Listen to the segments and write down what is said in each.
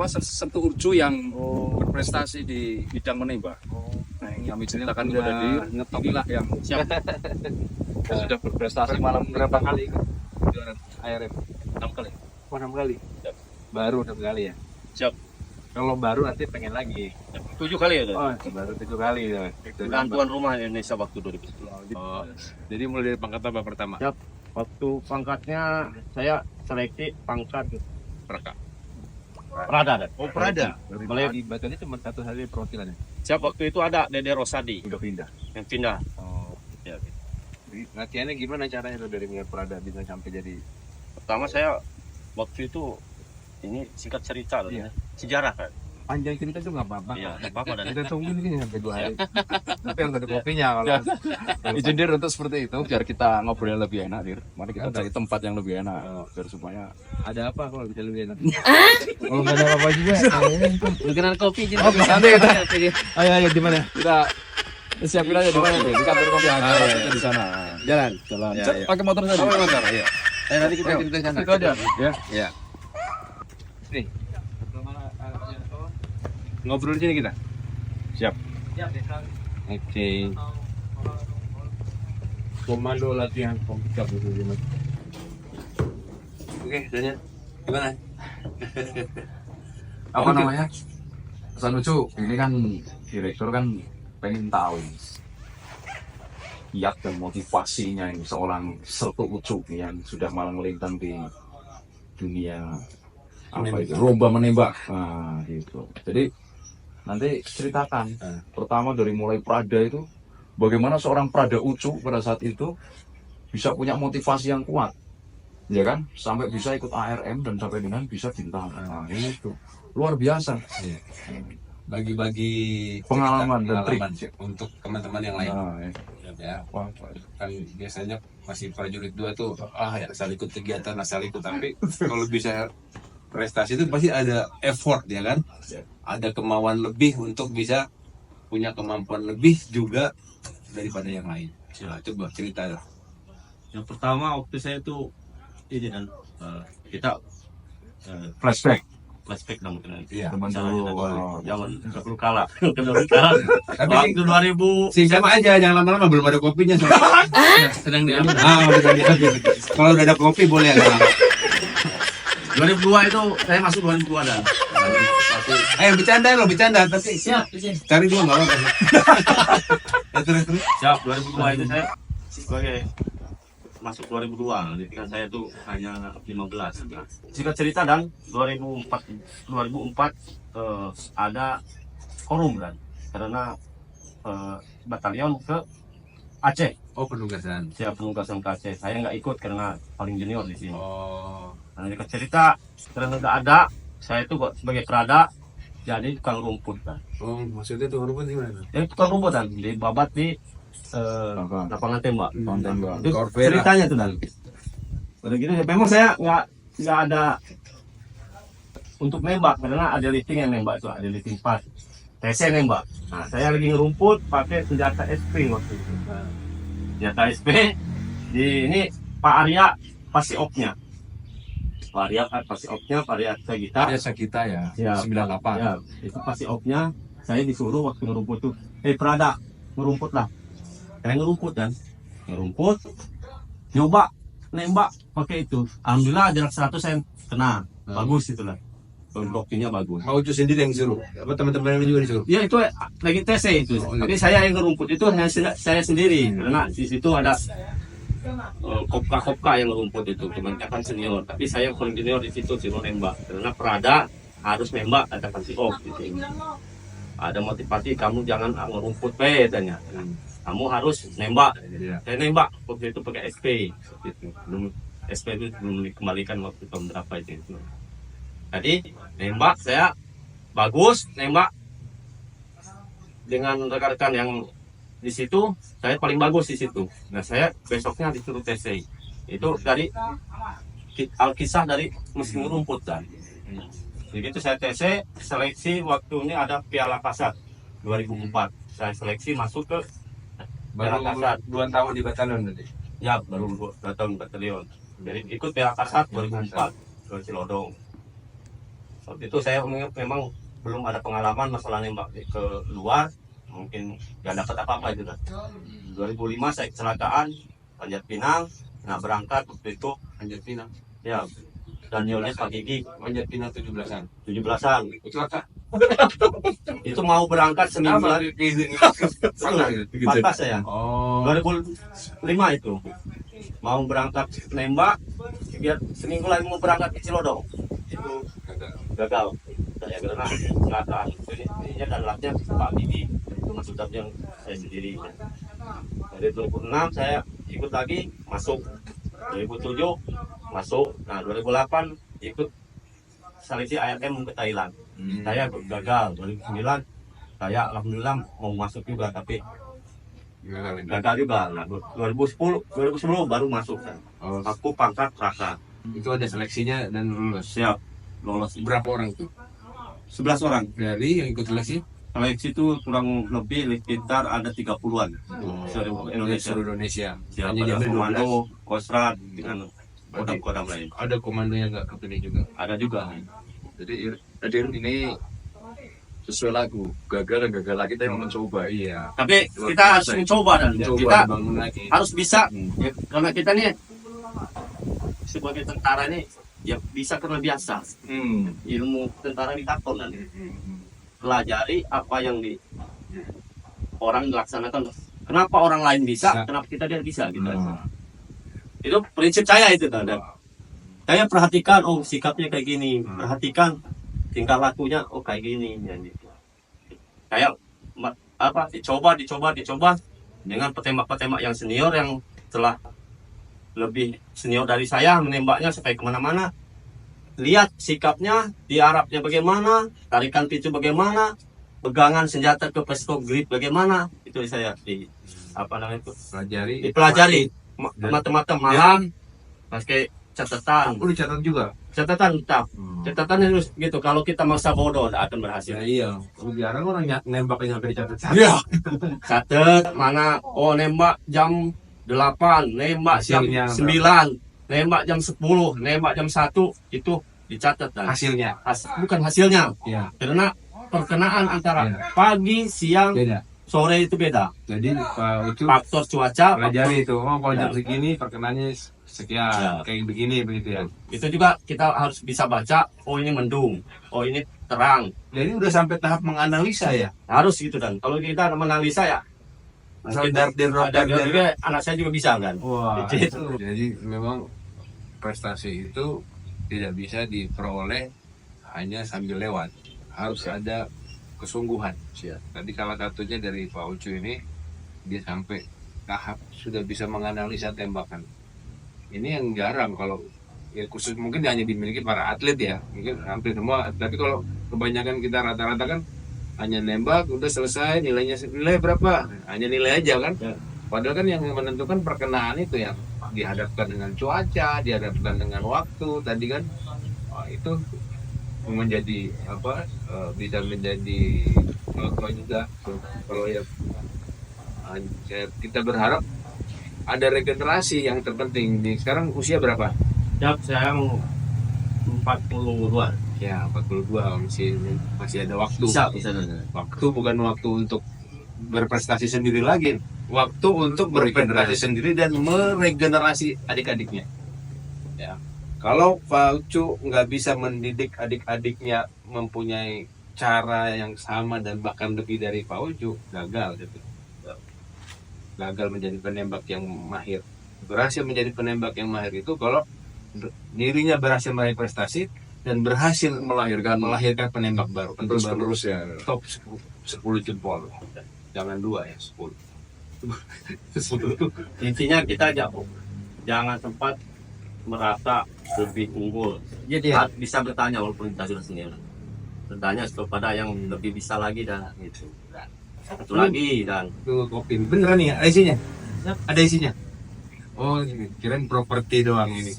satu urju yang berprestasi di bidang menembak. Nah, ini kami ceritakan kepada inilah yang siap sudah berprestasi malam Berapa kali ikut kejuaraan ARM? 6 kali. Oh, 6 kali. Siap. Baru 6 kali ya. Siap. Kalau baru nanti pengen lagi. 7 kali ya? Oh, baru 7 kali ya. Dan tuan rumah Indonesia waktu 2010. Jadi mulai dari pangkat apa pertama? Siap. Waktu pangkatnya saya seleksi pangkat Prada. Oh, Prada. Boleh. Di Batu cuma satu hari perwakilannya. Siap, waktu itu ada Dede Rosadi Udah pindah. yang pindah. Oh. Ya. Jadi, latihannya gimana caranya tuh dari mulai Prada bisa sampai jadi? Pertama saya waktu itu ini singkat cerita loh, Iya. sejarah kan. Panjang cerita tuh nggak apa-apa. Iya, nggak apa-apa dan Kita tunggu ini sampai 2 hari. Tapi harus ada kopinya kalau. Izin Dir untuk seperti itu biar kita ngobrolnya lebih enak, Dir. Mari kita cari tempat yang lebih enak biar supaya Ada apa kalau bisa lebih enak? Kalau nggak ada apa-apa juga, Mungkin kopi jadi. Oh, nanti kita Ayo di mana? kita siapin aja di mana Dir? Di kantor kopi aja di sana. Jalan. Jalan. Ya, Cek, ya. pakai motor saja. Oh, motor, iya. Nanti kita Ayo, cerita sana. itu aja. Ya. Iya. Nih. Ngobrol di sini kita. Siap. Oke. Komando latihan komputer dulu. Oke, Daniel. Gimana? Apa namanya? Pesan lucu. Ini kan direktur kan pengen tahu kiat dan motivasinya ini seorang Setu Ucuk yang sudah malang melintang di dunia apa itu lomba menembak. Nah, gitu. Jadi nanti ceritakan pertama dari mulai Prada itu bagaimana seorang Prada Ucuk pada saat itu bisa punya motivasi yang kuat, ya kan, sampai bisa ikut ARM dan sampai dengan bisa bintang. Nah, itu luar biasa. Bagi-bagi Pengalaman dan trik untuk teman-teman yang lain. Nah, Ya, kan biasanya masih prajurit 2 tuh ya asal ikut kegiatan asal ikut, tapi kalau bisa prestasi itu pasti ada effort ya kan, ada kemauan lebih untuk bisa punya kemampuan lebih juga daripada yang lain. Coba cerita lah. Yang pertama waktu saya tuh ini kan kita flashback flashback dong mungkin. Iya. teman dulu. Jangan perlu kalah. Waktu 2000 Sama aja, jangan lama-lama, belum ada kopinya. sedang diambil. Udah diambil. Kalau udah ada kopi boleh agak lama. 2002 itu saya masuk 2002 dan Bercanda lo, bercanda. Tapi siap. cari dulu nggak apa-apa. Terus. Siap, 2002 itu saya sebagai masuk 2002. Jadi kan saya tuh hanya 15. Nah, singkat cerita dan 2004 ada korum kan karena batalion ke Aceh. Oh, penugasan. Siap penugasan ke Aceh. Saya nggak ikut karena paling junior di sini. Oh. Nah, singkat cerita karena nggak ada, saya itu sebagai Prada jadi tukang rumput kan. Oh, maksudnya tuh rumput gimana? Jadi tukang rumput kan di babat di lapangan tembak. Tembak. Itu Corvera. ceritanya tuh dan udah gitu memang saya nggak ada untuk nembak karena ada lifting yang nembak itu, ada lifting pas TC nembak. Nah, saya lagi ngerumput pakai senjata SP waktu itu. Senjata SP di ini Pak Arya pasti opnya. Pak Arya kan pasti opnya, Pak Arya kita. biasa kita ya, Ya, 98. Ya, itu pasti opnya. Saya disuruh waktu ngerumput tuh, Prada, ngerumput lah. Saya ngerumput kan, ngerumput, nyoba nembak pakai itu. Alhamdulillah jarak 100 saya kena, bagus itu lah. Blocking-nya bagus. Mau itu sendiri yang disuruh? Apa teman-teman yang juga disuruh? Ya itu lagi TC itu. Tapi saya yang ngerumput itu hanya saya sendiri, karena di situ ada kopka yang ngerumput itu, kebanyakan senior. Tapi saya yang paling junior di situ sih nembak. Karena Prada harus nembak katakan si Om gitu. Ada motivasi kamu jangan ngerumput tanya. Kamu harus nembak. Saya nembak waktu itu pakai SP. Gitu. Belum SP itu belum dikembalikan waktu tahun berapa itu. Jadi nembak saya bagus, nembak dengan rekan-rekan yang di situ saya paling bagus di situ. Nah saya besoknya disuruh TC. Itu dari alkisah dari mesin rumput kan. Begitu saya TC seleksi waktunya ada Piala Kasat 2004. Saya seleksi masuk ke Baru Piala Kasat. 2 tahun di batalion tadi. Ya baru 2 tahun batalion. Jadi ikut Piala Kasat 2004 ke Cilodong. Waktu itu saya memang belum ada pengalaman masalah nembak ke luar, mungkin nggak dapat apa-apa itu kan. 2005 saya kecelakaan Panjat Pinang, nah berangkat waktu itu Panjat Pinang. ya Danielnya Pak Gigi Panjat Pinang 17-an. 17-an. Kecelakaan. Itu mau berangkat seminggu Apa? lagi. Pernah gitu. Patah saya. Oh. 2005 itu mau berangkat nembak, biar seminggu lagi mau berangkat ke Cilodong. Itu gagal. Saya karena kecelakaan. Ini dan lapnya Pak Gigi itu masuk dap yang saya sendiri. Dari 2006 saya ikut lagi masuk, 2007 masuk, nah 2008 ikut seleksi ARM ke Thailand. Saya gagal. 2009 saya alhamdulillah mau masuk juga tapi gagal juga. Nah, 2010 baru masuk kan. Oh, Aku pangkat raka. itu ada seleksinya dan lulus. Siap lolos. Berapa orang tuh 11 orang. dari yang ikut seleksi? Seleksi itu kurang lebih sekitar ada 30-an. Seluruh Indonesia. Seluruh Indonesia. Siap, Hanya ada diambil 12. komando, kostrat dengan Berarti kodam-kodam lain. ada komando yang nggak kepilih juga. Ada juga. Jadi ini sesuai lagu, gagal dan gagal lagi kita yang mencoba. Iya. Tapi kita harus mencoba dan Coba kita bangun lagi. harus bisa ya, karena kita nih sebagai tentara nih ya bisa karena biasa ilmu tentara ditakon dan pelajari apa yang di orang dilaksanakan. Kenapa orang lain bisa, kenapa kita tidak bisa gitu. Itu prinsip saya itu dan saya perhatikan oh sikapnya kayak gini, perhatikan tingkah lakunya oh kayak gini jadi kayak apa dicoba dengan petembak-petembak yang senior yang telah lebih senior dari saya menembaknya sampai kemana-mana, lihat sikapnya, diarapnya bagaimana, tarikan picu bagaimana, pegangan senjata ke pistol grip bagaimana, itu saya di apa namanya itu dipelajari mata-mata malam pakai catatan. Aku dicatat juga. Catatan tetap. Catatan harus gitu. Kalau kita maksa bodoh, tidak akan berhasil. Ya, iya. Jarang orang nembak yang sampai dicatat. Iya. Catat mana? Oh nembak jam 8, nembak Hasilnya jam 9, nembak jam 10, nembak jam 1 itu dicatat dan Hasilnya. bukan hasilnya. Iya. Karena perkenaan antara Iya. pagi, siang, Beda. sore itu beda. Jadi Pak Ucu Faktor cuaca, pelajari itu. Oh, kalau Ya. jam segini perkenannya sekian. Ya. Kayak begini begitu ya. itu juga kita harus bisa baca. Oh ini mendung, oh ini terang. Jadi udah sampai tahap menganalisa ya. Harus gitu dan kalau kita menganalisa ya Asal kita dar anak saya juga bisa kan. Wah, Gitu. jadi memang prestasi itu tidak bisa diperoleh hanya sambil lewat. Harus ada kesungguhan. Tadi salah satunya dari Pak Ucu ini, dia sampai tahap sudah bisa menganalisa tembakan. Ini yang jarang kalau ya khusus mungkin hanya dimiliki para atlet ya, mungkin hampir semua. Tapi kalau kebanyakan kita rata-rata kan hanya nembak udah selesai, nilai berapa, hanya nilai aja kan. Ya. Padahal kan yang menentukan perkenaan itu yang dihadapkan dengan cuaca, dihadapkan dengan waktu tadi kan. Itu menjadi apa, bisa menjadi contoh juga kalau ya kita berharap ada regenerasi yang terpenting. Sekarang usia berapa? Ya, saya 42. Ya 42, masih ada waktu. Bisa. Waktu bukan waktu untuk berprestasi sendiri lagi, waktu untuk berprestasi sendiri dan meregenerasi adik-adiknya. Ya, kalau Pak Ucu nggak bisa mendidik adik-adiknya mempunyai cara yang sama dan bahkan lebih dari Pak Ucu, gagal gitu. Gagal menjadi penembak yang mahir. Berhasil menjadi penembak yang mahir itu kalau dirinya berhasil meraih prestasi dan berhasil melahirkan penembak baru. Terus ya. Top 10 jempol. Jangan 2 ya, 10. 10. Intinya kita jangan sempat merasa lebih unggul. Jadi Harus bisa bertanya walaupun kita sudah senior. Bertanya kepada yang lebih bisa lagi dan gitu. Satu lagi dan tuh kopi beneran nih, ada isinya? Ada isinya? Oh, ini kirain properti doang ini.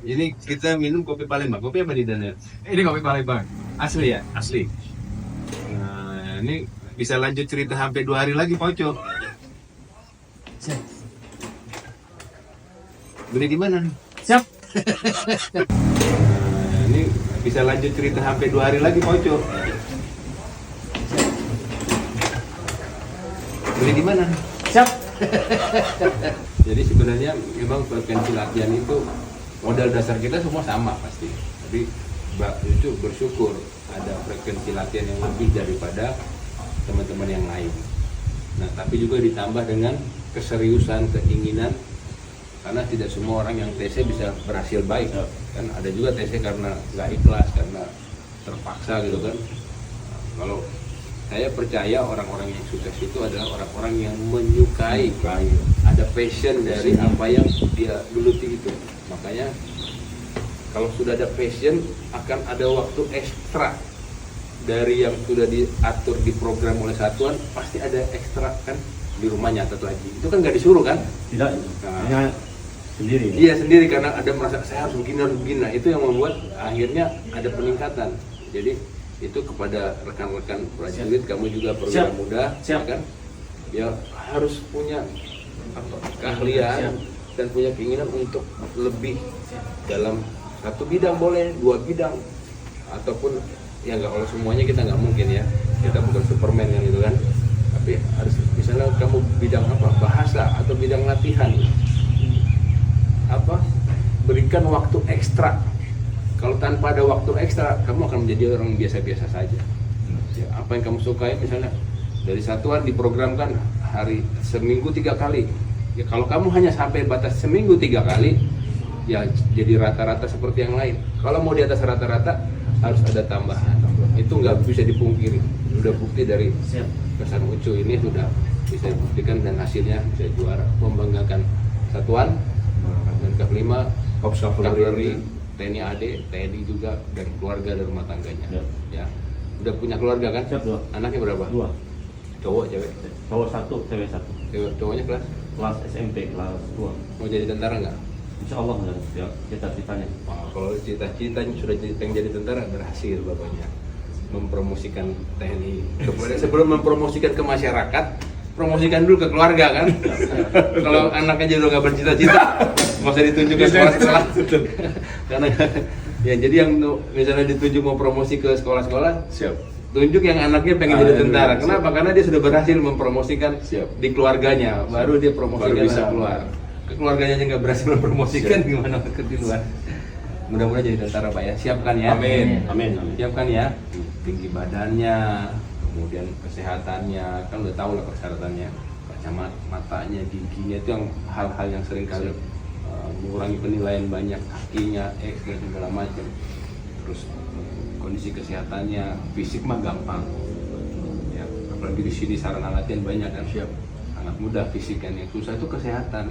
Ini kita minum kopi Palembang. Kopi apa di Daniel? Ini kopi Palembang. Asli ya? Asli. Nah, ini bisa lanjut cerita sampai 2 hari lagi, Poco. Beli di mana? siap. Nah, ini bisa lanjut cerita sampai 2 hari lagi Pak Ucu. Beli di mana? Siap. Jadi sebenarnya memang frekuensi latihan itu modal dasar kita semua sama pasti. Tapi Mbak itu bersyukur ada frekuensi latihan yang lebih daripada teman-teman yang lain. Nah, tapi juga ditambah dengan keseriusan, keinginan, karena tidak semua orang yang TC bisa berhasil baik. Kan ada juga TC karena nggak ikhlas, karena terpaksa gitu kan. Kalau saya percaya orang-orang yang sukses itu adalah orang-orang yang menyukai, ada passion dari apa yang dia geluti itu. Makanya kalau sudah ada passion, akan ada waktu ekstra dari yang sudah diatur di program oleh satuan, pasti ada ekstra kan di rumah nyatet lagi. Itu kan nggak disuruh kan? Tidak, hanya sendiri. Iya sendiri, karena ada merasa saya harus begini harus begini. Nah, itu yang membuat akhirnya ada peningkatan. Jadi itu kepada rekan-rekan prajurit, kamu juga perwira muda, ya kan? Ya harus punya keahlian dan punya keinginan untuk lebih dalam satu bidang, boleh 2 bidang, ataupun ya nggak, kalau semuanya kita nggak mungkin ya, kita bukan Superman yang itu kan. Tapi harus misalnya kamu bidang apa, bahasa atau bidang latihan, apa, berikan waktu ekstra. Kalau tanpa ada waktu ekstra, kamu akan menjadi orang biasa-biasa saja. Ya, apa yang kamu sukai, misalnya dari satuan diprogramkan hari seminggu 3 kali. Ya kalau kamu hanya sampai batas seminggu 3 kali, ya jadi rata-rata seperti yang lain. Kalau mau di atas rata-rata harus ada tambahan. Itu nggak bisa dipungkiri. Sudah bukti dari kesan Ucu ini sudah bisa dibuktikan dan hasilnya bisa juara, membanggakan satuan. Dan kelima, Kapolri, TNI AD, TNI juga, dan keluarga dan rumah tangganya. Ya, udah punya keluarga kan? Siap, 2. Anaknya berapa? 2. Cowok, cewek? Cowok 1, cewek 1. Cowoknya kelas? Kelas SMP, kelas 2. Mau jadi tentara nggak? Insya Allah, ya, cita-citanya. Wah, kalau cita-citanya sudah pengen jadi tentara, berhasil bapaknya mempromosikan TNI. Sebelum mempromosikan ke masyarakat, promosikan dulu ke keluarga kan. Kalau anaknya jadi udah nggak bercita-cita, nggak usah ditunjuk ke sekolah-sekolah. Karena ya jadi yang misalnya ditunjuk mau promosi ke sekolah-sekolah, Siap. tunjuk yang anaknya pengen jadi tentara. Kenapa? Karena dia sudah berhasil mempromosikan di keluarganya, baru dia promosikan Baru bisa keluar. Ke keluarganya aja nggak berhasil mempromosikan, gimana ke di luar. Mudah-mudahan jadi tentara Pak ya. Siapkan ya. Amin. Amin. Siapkan ya. Tinggi badannya, kemudian kesehatannya, kan udah tahu lah persyaratannya. Kacamatanya, giginya, itu yang hal-hal yang sering kali mengurangi penilaian banyak, kakinya, X dan segala macam. Terus kondisi kesehatannya, fisik mah gampang. Ya, apalagi di sini sarana latihan banyak kan. Siap. Anak muda fisik kan, yang susah itu kesehatan.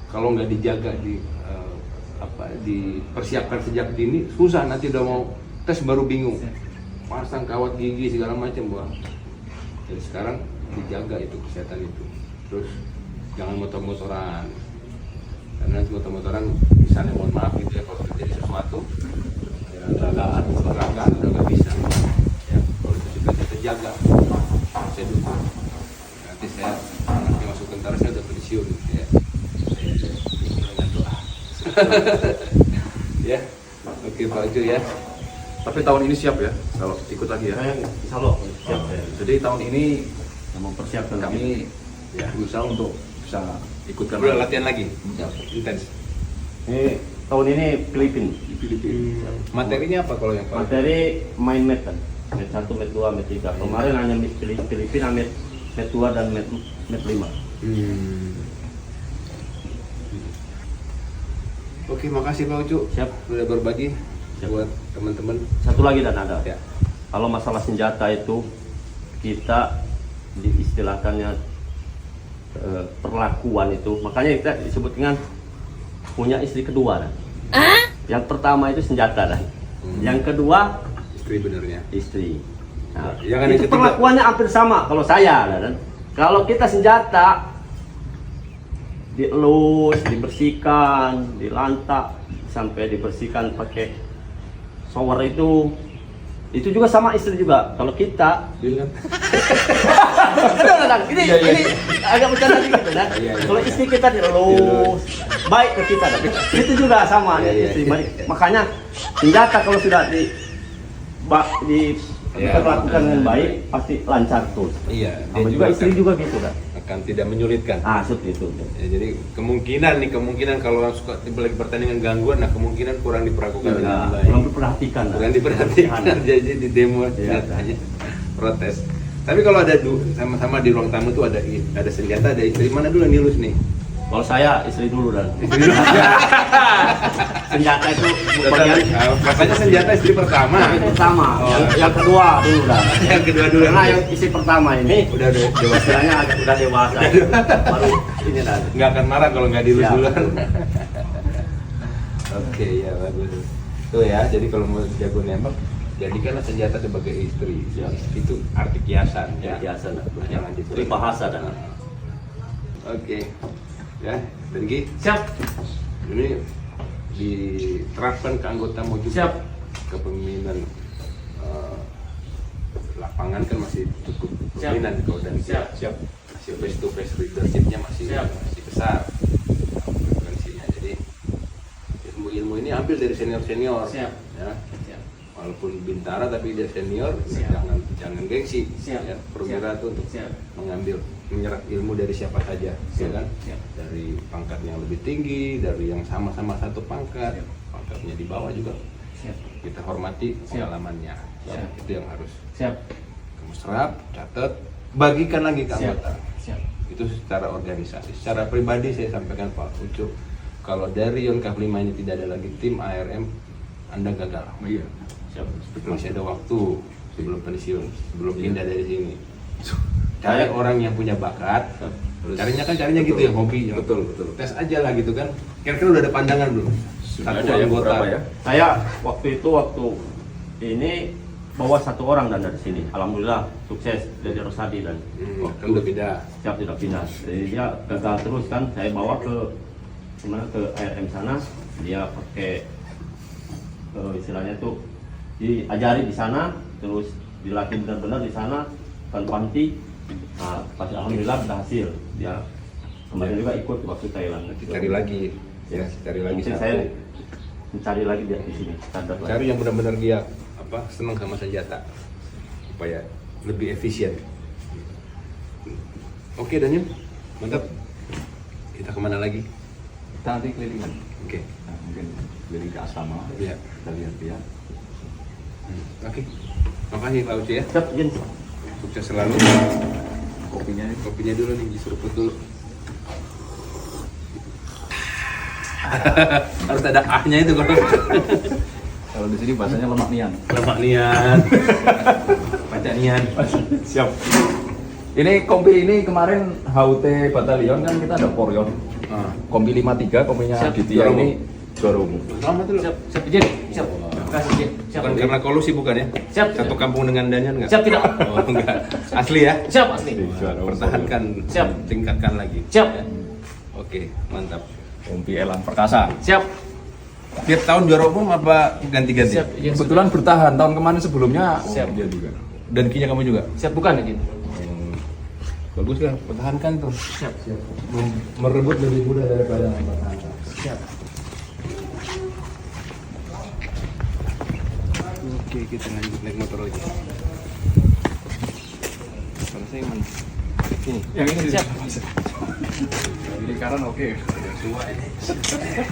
Kalau nggak dijaga dipersiapkan sejak dini, susah, nanti udah mau tes baru bingung. Pasang kawat gigi segala macam, Bang. Jadi sekarang dijaga itu kesehatan itu. Terus jangan motor-motoran. Karena motor-motoran misalnya, mohon maaf gitu ya, kalau terjadi sesuatu ya, kecelakaan udah nggak bisa. Ya, kalau itu juga kita jaga. Saya dukung. Nanti saya nanti masuk tentara, saya udah pensiun ya. Saya dengan doa. Ya. Oke Pak Ucu ya. Tapi tahun ini siap ya, kalau ikut lagi ya. Insya Allah, siap. Jadi tahun ini Yang mempersiapkan kami berusaha untuk bisa ikutkan Udah latihan lagi. Ya. Intens. Ini tahun ini Filipina. Di Filipina. Materinya apa kalau yang paling? Materi main mat kan. Mat 1, mat 2, mat 3. Kemarin hanya Filipina mat 2 dan mat 5. Oke, makasih Pak Ucu. Siap. Sudah berbagi Siap. buat teman-teman. Satu lagi dan ada. Ya. Kalau masalah senjata itu kita diistilahkannya perlakuan itu, makanya kita disebut dengan punya istri kedua kan? Yang pertama itu senjata kan? Yang kedua Istri benernya. istri. Nah, Ya, kan yang itu ketiga. perlakuannya hampir sama kalau saya kan? Kalau kita senjata dielus, dibersihkan, dilantak sampai dibersihkan pakai shower itu juga sama istri juga. Kalau kita Bilang. benar, ini agak bercanda dikit kan? Iya. Kalau istri kita dielus, baik ke kita. Itu juga sama Iya, iya, istri iya. baik. Makanya senjata kalau sudah kita lakukan dengan baik pasti lancar terus. Iya. Sama juga istri juga gitu kan. Akan tidak menyulitkan. Seperti itu. Ya, jadi kemungkinan kalau suka lagi pertandingan gangguan, nah kemungkinan kurang diperlakukan dengan baik. Kurang diperhatikan. Kurang diperhatikan. Jadi di demo senjatanya protes. Tapi kalau ada sama-sama di ruang tamu tuh ada senjata, ada istri, mana dulu yang nilus nih? Kalau saya istri dulu dan senjata itu bagian Makanya senjata istri pertama. yang pertama, yang kedua dulu dan Yang kedua dulu. karena yang istri pertama ini Udah dewasa. istilahnya udah dewasa, baru ini dan Nggak akan marah kalau nggak dilus Ya. duluan. Oke, ya bagus. Tuh ya, jadi kalau mau jago nembak, jadikanlah senjata sebagai istri. Ya. Itu arti kiasan. ya biasa dan Jangan gitu. bahasa dan Oke. Ya, dan Ki, siap ini diterapkan ke anggota mau juga. Siap. Kepemimpinan lapangan kan masih cukup Siap. dominan kalau dan Siap. masih face to face leadershipnya masih Siap. besar frekuensinya. Jadi ilmu ini ambil dari senior ya. Siap. Walaupun bintara tapi dia senior, Siap. jangan gengsi. Siap. Ya, perwira itu untuk Siap. menyerap ilmu dari siapa saja, ya Siap. kan? Siap. Dari pangkat yang lebih tinggi, dari yang sama-sama satu pangkat, Siap. pangkatnya di bawah juga siap kita hormati Siap. pengalamannya. Ya, Siap. itu yang harus siap kamu serap, catat, bagikan lagi ke siap anggota. siap Itu secara organisasi. Secara pribadi saya sampaikan Pak Ucup, kalau dari Yonkaf 5 ini tidak ada lagi tim ARM, Anda gagal. Iya. siap Masih ada waktu sebelum pensiun, sebelum Iya. pindah dari sini. Cari orang yang punya bakat. Carinya gitu Betul. yang hobi. Yang Betul. tes aja lah gitu kan. Kira-kira udah ada pandangan belum? Sudah ada yang berapa ya? saya waktu ini bawa satu orang dan dari sini alhamdulillah sukses dari Rosadi dan Kan udah beda. siap tidak pindah. Jadi dia gagal terus kan, saya bawa ke ARM sana, dia pakai istilahnya tuh diajari di sana, terus dilatih benar-benar di sana panti. Nah, pas alhamdulillah berhasil. Dia kemarin juga ikut waktu Thailand. Cari lagi. Ya, cari lagi Mungkin satu. saya mencari lagi dia di sini. Standar lagi. Cari yang benar-benar dia senang sama senjata supaya lebih efisien. Oke Daniel, mantap. Kita kemana lagi? Kita nanti keliling. Oke. Nah, mungkin keliling ke asrama. Iya. Kita lihat-lihat. Oke. Makasih Pak Uci ya. Siap, Jin. Sukses selalu. Kopinya dulu nih, diseruput dulu. Harus ada ahnya itu kalau Kalau di sini bahasanya lemak nian. lemak nian, pacak nian. Siap. Ini kompi ini kemarin HUT Batalion kan kita ada Poryon. Kompi 53, kompinya Siap, Aditya juara ini juara umum. Selamat dulu. Siap, Jin. Siap. Terima kasih, Jin. Siap. Bukan karena kolusi bukan ya? Siap. Satu kampung dengan Daniel nggak? Siap, tidak. Oh enggak. Asli ya? Siap, asli. Juara umum. Pertahankan, Siap. tingkatkan lagi. Siap. Oke, mantap. Kompi Elang Perkasa. Siap. Tiap tahun juara umum apa ganti-ganti? Siap, Jin. Kebetulan bertahan tahun kemarin sebelumnya. Siap. Dia juga. Dan kinya kamu juga? Siap bukan, Jin? Bagus kan, pertahankan tuh. Siap. Merebut lebih mudah daripada mempertahankan. Siap. Oke, kita lanjut naik motor lagi. Kalau saya mana? Sini. Yang ini Siap. Ini kanan oke. Tua ya.